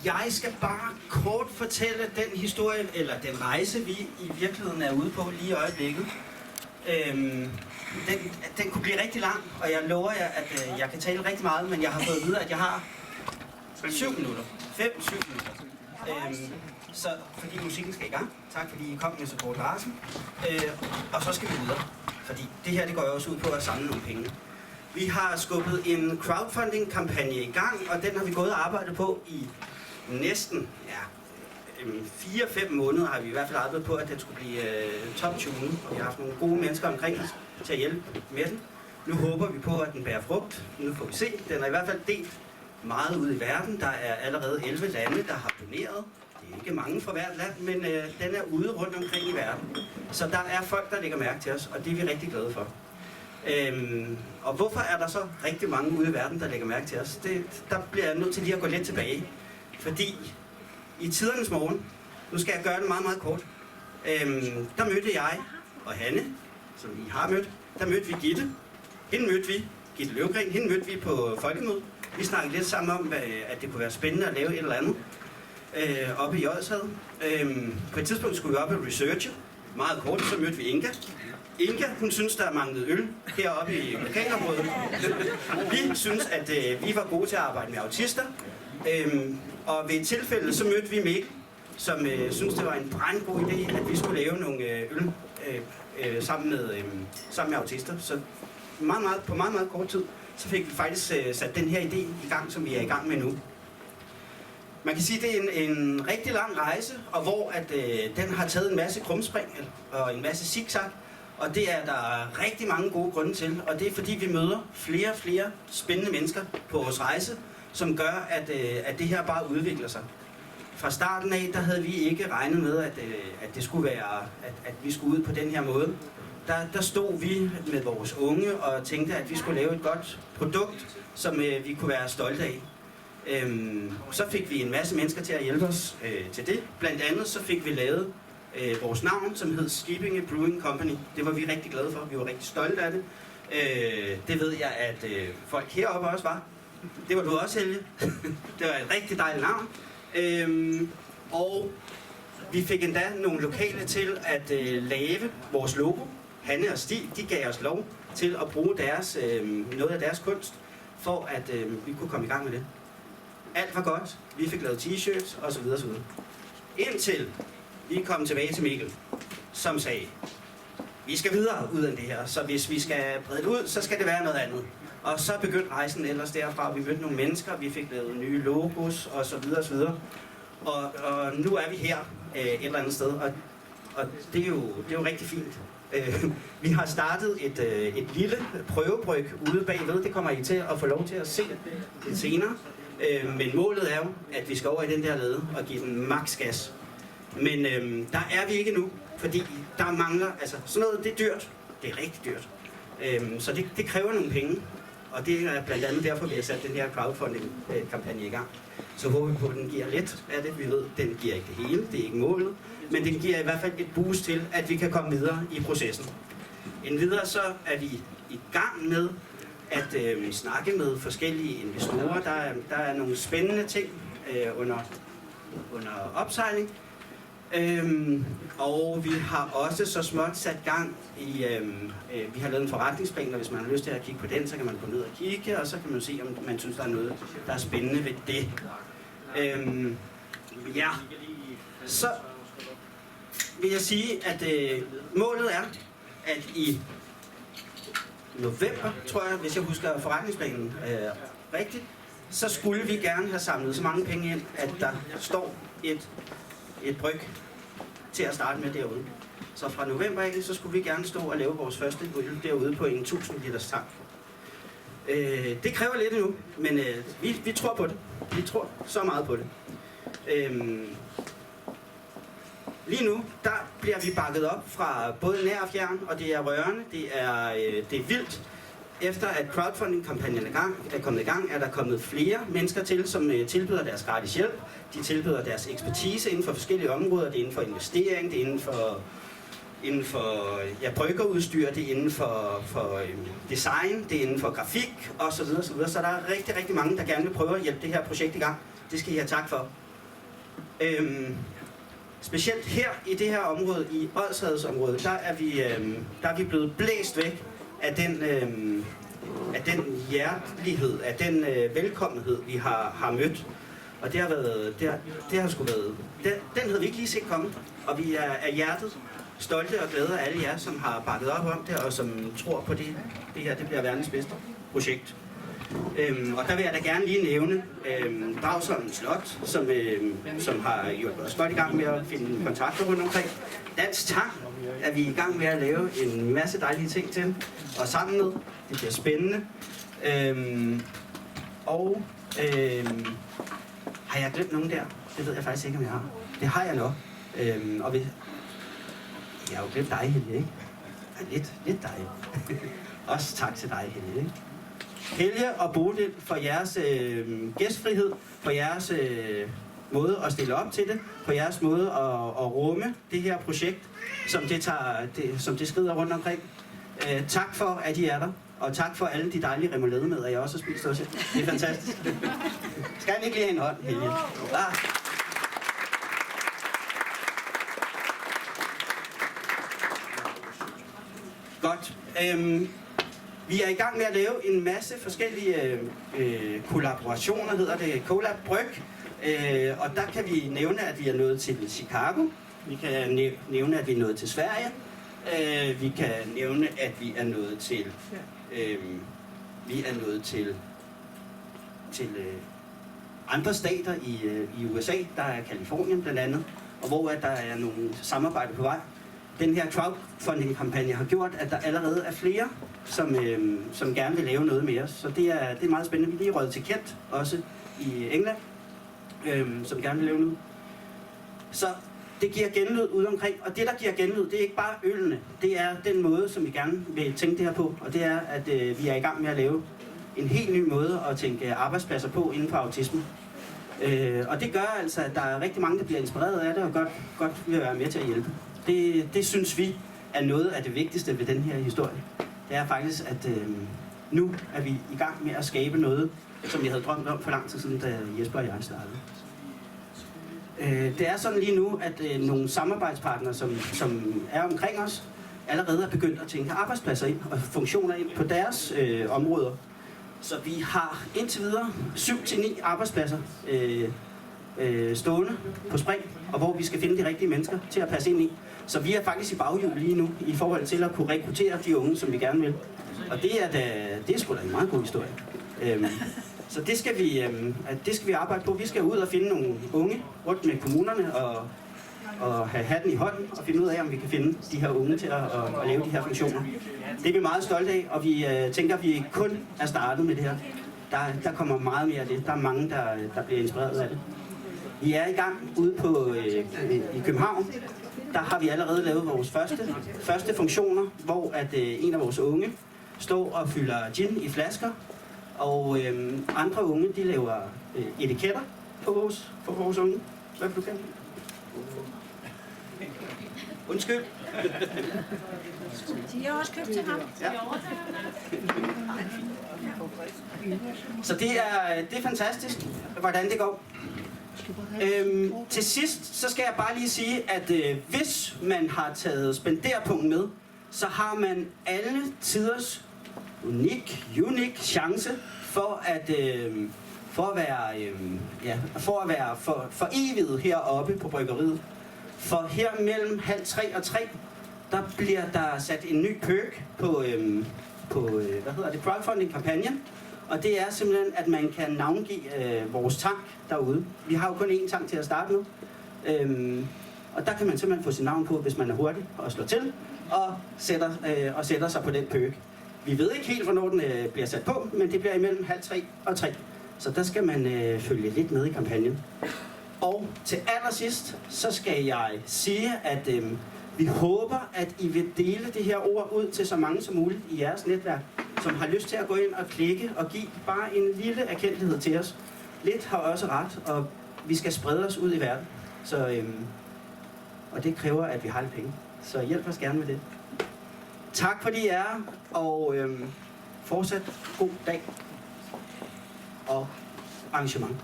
Jeg skal bare kort fortælle den historie, eller den rejse, vi i virkeligheden er ude på lige i øjeblikket. Den kunne blive rigtig lang, og jeg lover jer, at jeg kan tale rigtig meget, men jeg har fået at vide, at jeg har 7 minutter. 5-7 minutter. Så fordi musikken skal i gang. Tak fordi I kom med så kort varsel. Og så skal vi videre. Fordi det her det går jo også ud på at samle nogle penge. Vi har skubbet en crowdfunding-kampagne i gang, og den har vi gået og arbejdet på i næsten 4-5 måneder har vi i hvert fald arbejdet på, at den skulle blive top-tunet. Og vi har haft nogle gode mennesker omkring os til at hjælpe med den. Nu håber vi på, at den bærer frugt. Nu får vi se. Den er i hvert fald delt meget ude i verden. Der er allerede 11 lande, der har doneret. Det er ikke mange fra hvert land, men den er ude rundt omkring i verden. Så der er folk, der lægger mærke til os, og det er vi rigtig glade for. Og hvorfor er der så rigtig mange ude i verden, der lægger mærke til os? Der bliver jeg nødt til lige at gå lidt tilbage. Fordi i tidernes morgen, nu skal jeg gøre det meget, meget kort, der mødte jeg og Hanne, som I har mødt, der mødte vi Gitte. Hende mødte vi, Gitte Løvgren, hende mødte vi på folkemødet. Vi snakkede lidt sammen om, at det kunne være spændende at lave et eller andet oppe i Odsherred. På et tidspunkt skulle vi op og researche. Meget kort, så mødte vi Inga. Inga, hun synes, der manglede øl heroppe i lokalområdet. Vi synes, at vi var gode til at arbejde med autister. Og ved et tilfælde, så mødte vi Mikkel, som synes det var en brandgod idé, at vi skulle lave nogle øl sammen med autister. Så på meget kort tid, så fik vi faktisk sat den her idé i gang, som vi er i gang med nu. Man kan sige, at det er en rigtig lang rejse, og hvor at, den har taget en masse krumspring og en masse zigzag. Og det er der rigtig mange gode grunde til, og det er fordi vi møder flere og flere spændende mennesker på vores rejse, som gør, at det her bare udvikler sig. Fra starten af, der havde vi ikke regnet med, at det skulle være, at vi skulle ud på den her måde. Der stod vi med vores unge og tænkte, at vi skulle lave et godt produkt, som vi kunne være stolte af. Så fik vi en masse mennesker til at hjælpe os til det. Blandt andet så fik vi lavet vores navn, som hed Skippinge Brewing Company. Det var vi rigtig glade for. Vi var rigtig stolte af det. Det ved jeg, at folk heroppe også var. Det var du også, Helge. Det var et rigtig dejligt navn. Og vi fik endda nogle lokale til at lave vores logo. Hanne og Stig, de gav os lov til at bruge noget af deres kunst, for at vi kunne komme i gang med det. Alt var godt. Vi fik lavet t-shirts osv. osv. Indtil vi kom tilbage til Mikkel, som sagde, vi skal videre ud af det her, så hvis vi skal brede det ud, så skal det være noget andet. Og så begyndte rejsen ellers derfra. Vi mødte nogle mennesker, vi fik lavet nye logos osv. osv. Og nu er vi her et eller andet sted, og det er jo rigtig fint. Vi har startet et lille prøvebryg ude bagved. Det kommer I til at få lov til at se lidt senere. Men målet er jo, at vi skal over i den der lade og give den maks gas. Men der er vi ikke nu, fordi der mangler, altså sådan noget, det er dyrt. Det er rigtig dyrt. Så det kræver nogle penge. Og det er blandt andet derfor, vi har sat den her crowdfunding-kampagne i gang. Så håber vi på, at den giver lidt af det. Vi ved, at den giver ikke det hele, det er ikke målet. Men den giver i hvert fald et boost til, at vi kan komme videre i processen. Endvidere så er vi i gang med at snakke med forskellige investorer. Der er nogle spændende ting under opsejling. Og vi har også så småt sat gang i, vi har lavet en forretningsplan, og hvis man har lyst til at kigge på den, så kan man gå ned og kigge, og så kan man se, om man synes, der er noget, der er spændende ved det. Ja, så vil jeg sige, at målet er, at i november, tror jeg, hvis jeg husker forretningsplanen rigtigt, så skulle vi gerne have samlet så mange penge ind, at der står et bryg til at starte med derude. Så fra november af, så skulle vi gerne stå og lave vores første øl derude på en 1000 liters tank. Det kræver lidt endnu, men vi tror på det. Vi tror så meget på det. Lige nu, der bliver vi bakket op fra både nær og fjern, og det er rørende, det er vildt. Efter at crowdfunding-kampagnen er kommet i gang, er der kommet flere mennesker til, som tilbyder deres gratis hjælp. De tilbyder deres ekspertise inden for forskellige områder. Det er inden for investering, det er inden for bryggerudstyr, det er inden for design, det er inden for grafik osv. osv. Så der er rigtig, rigtig mange, der gerne vil prøve at hjælpe det her projekt i gang. Det skal I have tak for. Specielt her i det her område, i Odsherredsområdet, der er vi blevet blæst væk af den hjertelighed, af den velkommenhed, vi har mødt. Og det har sgu været, den havde vi ikke lige set komme. Og vi er af hjertet stolte og glade af alle jer, som har bakket op om det, og som tror på det. Det her, det bliver verdens bedste projekt. Og der vil jeg da gerne lige nævne Dragsholm Slot, som har hjulpet os godt i gang med at finde kontakter rundt omkring. Dansk Tang er vi i gang med at lave en masse dejlige ting til, og sammen med. Det bliver spændende. Har jeg glemt nogen der? Det ved jeg faktisk ikke, om jeg har. Det har jeg nok. Jeg har jo glemt dig, Helge, ikke? Ja, lidt dig. Også tak til dig, Helge, ikke? Helge og Bodil for jeres gæstfrihed, for jeres måde at stille op til det, for jeres måde at rumme det her projekt, som det skrider rundt omkring. Tak for, at I er der, og tak for alle de dejlige remoulademad, jeg også har spist også. Det er fantastisk. Skal I ikke lige have en hånd, Helge? Godt. Vi er i gang med at lave en masse forskellige kollaborationer, hedder det, Collab Bryg. Og der kan vi nævne, at vi er nået til Chicago. Vi kan nævne, at vi er nået til Sverige. Vi kan nævne, at vi er nået til andre stater i USA. Der er Californien blandt andet, og hvor der er nogle samarbejder på vej. Den her crowdfunding-kampagne har gjort, at der allerede er flere, som gerne vil lave noget med os. Så det er meget spændende. Vi er lige røget til Kent, også i England, som gerne vil lave noget. Så det giver genlyd ude omkring, og det, der giver genlyd, det er ikke bare ølene. Det er den måde, som vi gerne vil tænke det her på, og det er, at vi er i gang med at lave en helt ny måde at tænke arbejdspladser på inden for autisme. Og det gør altså, at der er rigtig mange, der bliver inspireret af det, og godt vil være med til at hjælpe. Det synes vi er noget af det vigtigste ved den her historie. Det er faktisk, at nu er vi i gang med at skabe noget, som vi havde drømt om for lang tid siden, da Jesper og jeg startede. Det er sådan lige nu, at nogle samarbejdspartnere, som er omkring os, allerede er begyndt at tænke arbejdspladser ind og funktioner ind på deres områder. Så vi har indtil videre 7-9 arbejdspladser stående på spring, og hvor vi skal finde de rigtige mennesker til at passe ind i. Så vi er faktisk i baghjul lige nu, i forhold til at kunne rekruttere de unge, som vi gerne vil. Og det er sgu da en meget god historie. Så det skal vi arbejde på. Vi skal ud og finde nogle unge rundt med kommunerne og have hatten i hånden og finde ud af, om vi kan finde de her unge til at lave de her funktioner. Det er vi meget stolte af, og vi tænker, at vi kun er startet med det her. Der kommer meget mere af det. Der er mange, der bliver inspireret af det. Vi er i gang ude i København. Der har vi allerede lavet vores første funktioner, hvor at en af vores unge står og fylder gin i flasker, og andre unge, de laver etiketter på vores unge. Hvad vil du kalde det? Undskyld. De har også købt til ham. Ja. Så det er fantastisk, hvordan det går. Til sidst, så skal jeg bare lige sige, at hvis man har taget spenderpunkt med, så har man alle tiders unik chance for at være for evigt heroppe på bryggeriet. For her mellem 2:30 og 3, der bliver der sat en ny perk på crowdfunding-kampagnen. Og det er simpelthen, at man kan navngive vores tank derude. Vi har jo kun én tank til at starte med. Og der kan man simpelthen få sit navn på, hvis man er hurtig og slår til og sætter sig på den perk. Vi ved ikke helt, hvornår den bliver sat på, men det bliver imellem 2:30 og 3. Så der skal man følge lidt med i kampagnen. Og til allersidst, så skal jeg sige, at vi håber, at I vil dele det her ord ud til så mange som muligt i jeres netværk, som har lyst til at gå ind og klikke og give bare en lille erkendelighed til os. Lidt har også ret, og vi skal sprede os ud i verden. Så, og det kræver, at vi har lidt penge. Så hjælp os gerne med det. Tak fordi I er, og fortsat god dag og arrangement.